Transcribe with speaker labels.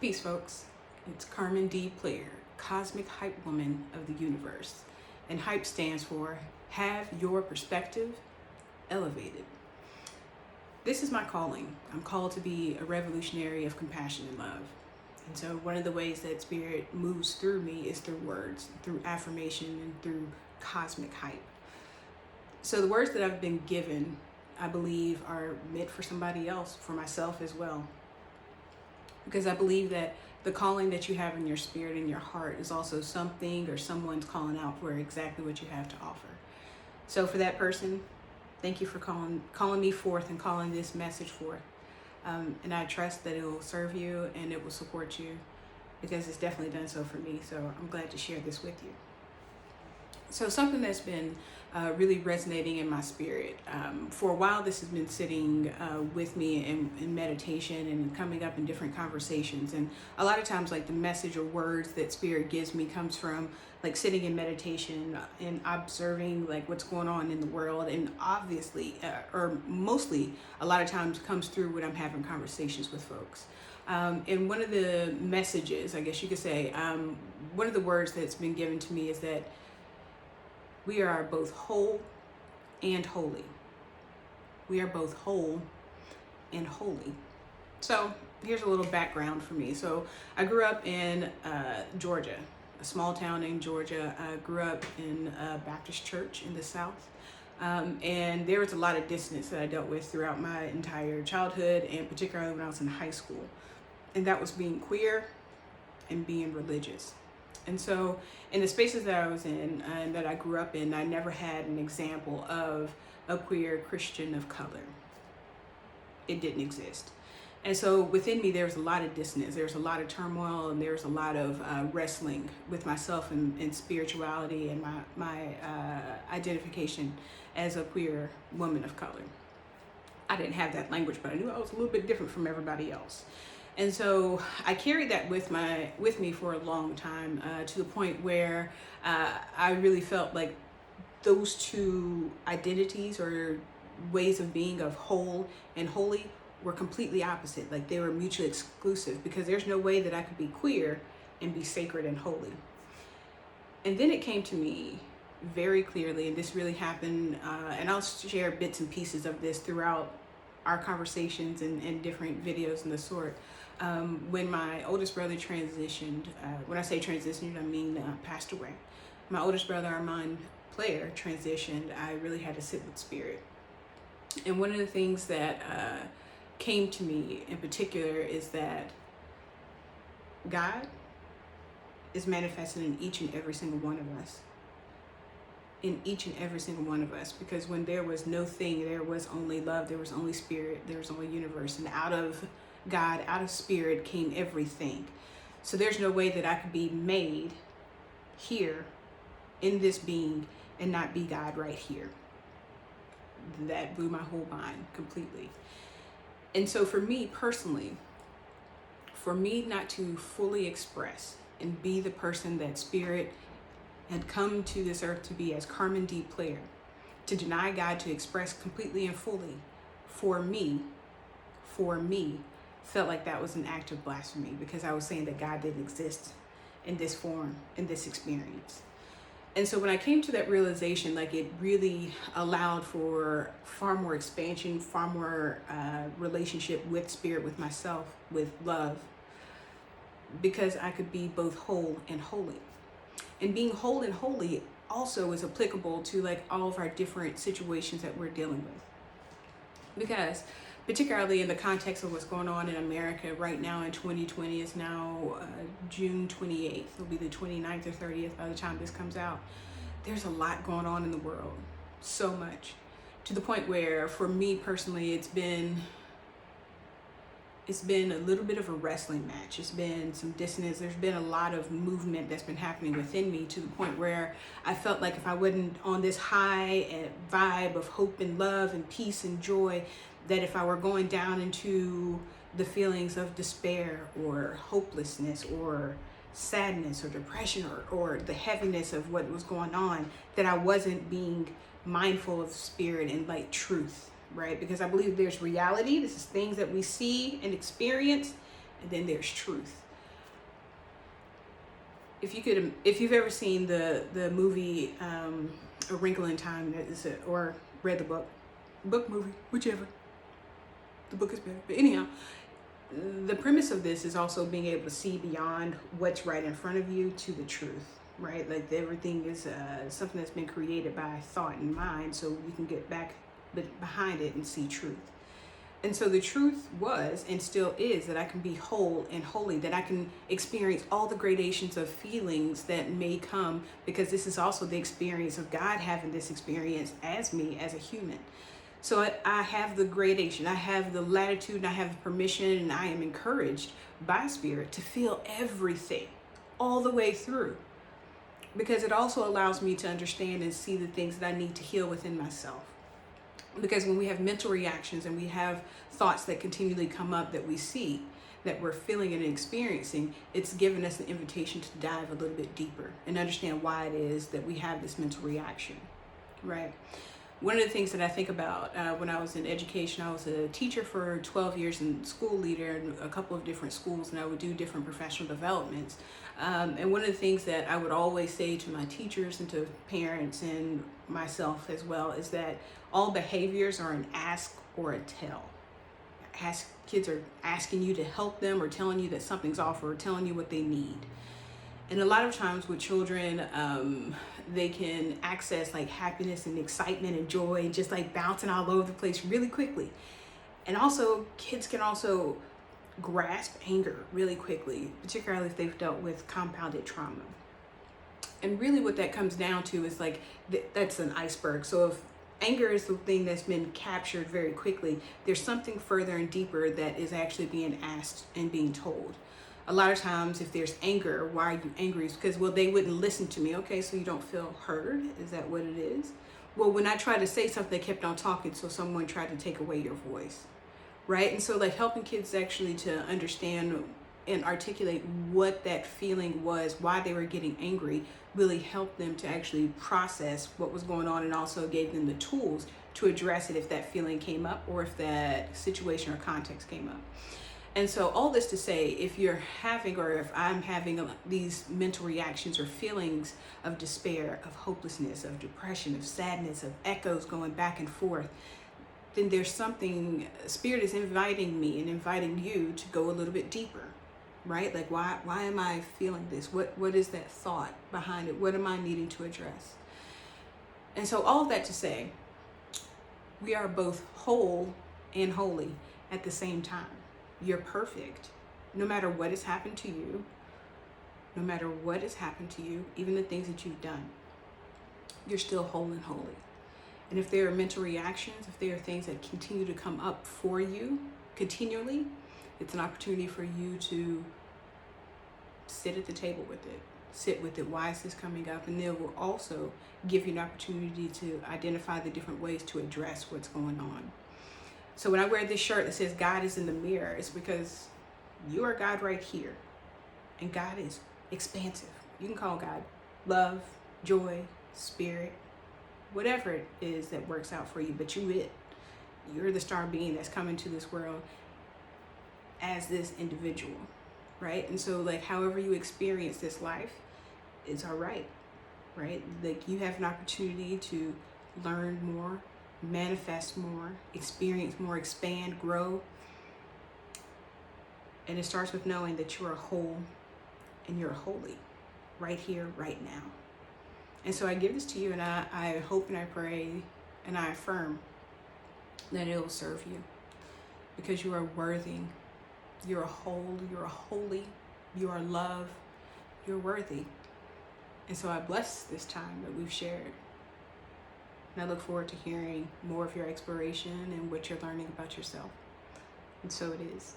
Speaker 1: Peace, folks. It's Carmen D. Player, cosmic hype woman of the universe. And hype stands for Have Your Perspective Elevated. This is my calling. I'm called to be a revolutionary of compassion and love. And so one of the ways that spirit moves through me is through words, through affirmation, and through cosmic hype. So the words that I've been given, I believe, are meant for somebody else, for myself as well. Because I believe that the calling that you have in your spirit and your heart is also something or someone's calling out for exactly what you have to offer. So for that person, thank you for calling me forth and calling this message forth. And I trust that it will serve you and it will support you, because it's definitely done so for me. So I'm glad to share this with you. So something that's been really resonating in my spirit. For a while, this has been sitting with me in meditation and coming up in different conversations. And a lot of times, like, the message or words that spirit gives me comes from like sitting in meditation and observing like what's going on in the world. And obviously, or mostly, a lot of times comes through when I'm having conversations with folks. And one of the messages, I guess you could say, one of the words that's been given to me is that we are both whole and holy. We are both whole and holy. So here's a little background for me. So I grew up in Georgia, a small town in Georgia. I grew up in a Baptist church in the South. And there was a lot of dissonance that I dealt with throughout my entire childhood, and particularly when I was in high school. And that was being queer and being religious. And so in the spaces that I was in and that I grew up in, I never had an example of a queer Christian of color. It didn't exist. And so within me, there was a lot of dissonance. There was a lot of turmoil, and there was a lot of wrestling with myself and spirituality and my identification as a queer woman of color. I didn't have that language, but I knew I was a little bit different from everybody else. And so I carried that with me for a long time, to the point where I really felt like those two identities or ways of being, of whole and holy, were completely opposite. Like, they were mutually exclusive, because there's no way that I could be queer and be sacred and holy. And then it came to me very clearly, and this really happened, and I'll share bits and pieces of this throughout our conversations and different videos and the sort. When my oldest brother transitioned, when I say transitioned, I mean passed away. My oldest brother, Armand Player, transitioned. I really had to sit with spirit. And one of the things that came to me in particular is that God is manifested in each and every single one of us. In each and every single one of us, because when there was no thing, there was only love, there was only spirit, there was only universe, and out of God, out of spirit, came everything. So there's no way that I could be made here in this being and not be God right here. That blew my whole mind completely. And so for me personally, for me not to fully express and be the person that spirit had come to this earth to be as Carmen D. Player, to deny God to express completely and fully, for me, felt like that was an act of blasphemy, because I was saying that God didn't exist in this form, in this experience. And so when I came to that realization, like, it really allowed for far more expansion, far more relationship with spirit, with myself, with love, because I could be both whole and holy. And being whole and holy also is applicable to like all of our different situations that we're dealing with. Because particularly in the context of what's going on in America right now in 2020, is now June 28th. It'll be the 29th or 30th by the time this comes out. There's a lot going on in the world. So much. To the point where, for me personally, it's been a little bit of a wrestling match. It's been some dissonance. There's been a lot of movement that's been happening within me, to the point where I felt like if I wasn't on this high vibe of hope and love and peace and joy, that if I were going down into the feelings of despair or hopelessness or sadness or depression or the heaviness of what was going on, that I wasn't being mindful of spirit and like truth. Right? Because I believe there's reality. This is things that we see and experience, and then there's truth. if you've ever seen the movie A Wrinkle in Time, or read the book, movie, whichever. The book is better. But anyhow, the premise of this is also being able to see beyond what's right in front of you to the truth, right? Like everything is something that's been created by thought and mind, so you can get back behind it and see truth. And so the truth was and still is that I can be whole and holy, that I can experience all the gradations of feelings that may come, because this is also the experience of God having this experience as me, as a human. So I have the gradation, I have the latitude, and I have the permission, and I am encouraged by Spirit to feel everything all the way through, because it also allows me to understand and see the things that I need to heal within myself. Because when we have mental reactions and we have thoughts that continually come up that we see, that we're feeling and experiencing, it's given us an invitation to dive a little bit deeper and understand why it is that we have this mental reaction, right? One of the things that I think about when I was in education, I was a teacher for 12 years and school leader in a couple of different schools, and I would do different professional developments. And one of the things that I would always say to my teachers and to parents and myself as well is that all behaviors are an ask or a tell. Kids are asking you to help them, or telling you that something's off, or telling you what they need. And a lot of times with children, they can access like happiness and excitement and joy and just like bouncing all over the place really quickly. And also kids can also grasp anger really quickly, particularly if they've dealt with compounded trauma. And really what that comes down to is like, that's an iceberg. So if anger is the thing that's been captured very quickly, there's something further and deeper that is actually being asked and being told. A lot of times if there's anger, why are you angry? It's because, well, they wouldn't listen to me. Okay, so you don't feel heard? Is that what it is? Well, when I tried to say something, they kept on talking, so someone tried to take away your voice, right? And so like helping kids actually to understand and articulate what that feeling was, why they were getting angry, really helped them to actually process what was going on, and also gave them the tools to address it if that feeling came up or if that situation or context came up. And so all this to say, if you're having, or if I'm having these mental reactions or feelings of despair, of hopelessness, of depression, of sadness, of echoes going back and forth, then there's something, Spirit is inviting me and inviting you to go a little bit deeper, right? Like, why am I feeling this? What is that thought behind it? What am I needing to address? And so all of that to say, we are both whole and holy at the same time. You're perfect. No matter what has happened to you, no matter what has happened to you, even the things that you've done, you're still whole and holy. And if there are mental reactions, if there are things that continue to come up for you continually, it's an opportunity for you to sit at the table with it. Sit with it. Why is this coming up? And it will also give you an opportunity to identify the different ways to address what's going on. So when I wear this shirt that says God is in the mirror, it's because you are God right here. And God is expansive. You can call God love, joy, spirit, whatever it is that works out for you, but you're the star being that's coming to this world as this individual, right? And so like however you experience this life is all right? Like you have an opportunity to learn more, manifest more, experience more, expand, grow. And it starts with knowing that you are whole and you're holy right here, right now. And so I give this to you, and I hope and I pray and I affirm that it will serve you, because you are worthy. You're whole, you're holy, you are love, you're worthy. And so I bless this time that we've shared. And I look forward to hearing more of your exploration and what you're learning about yourself. And so it is.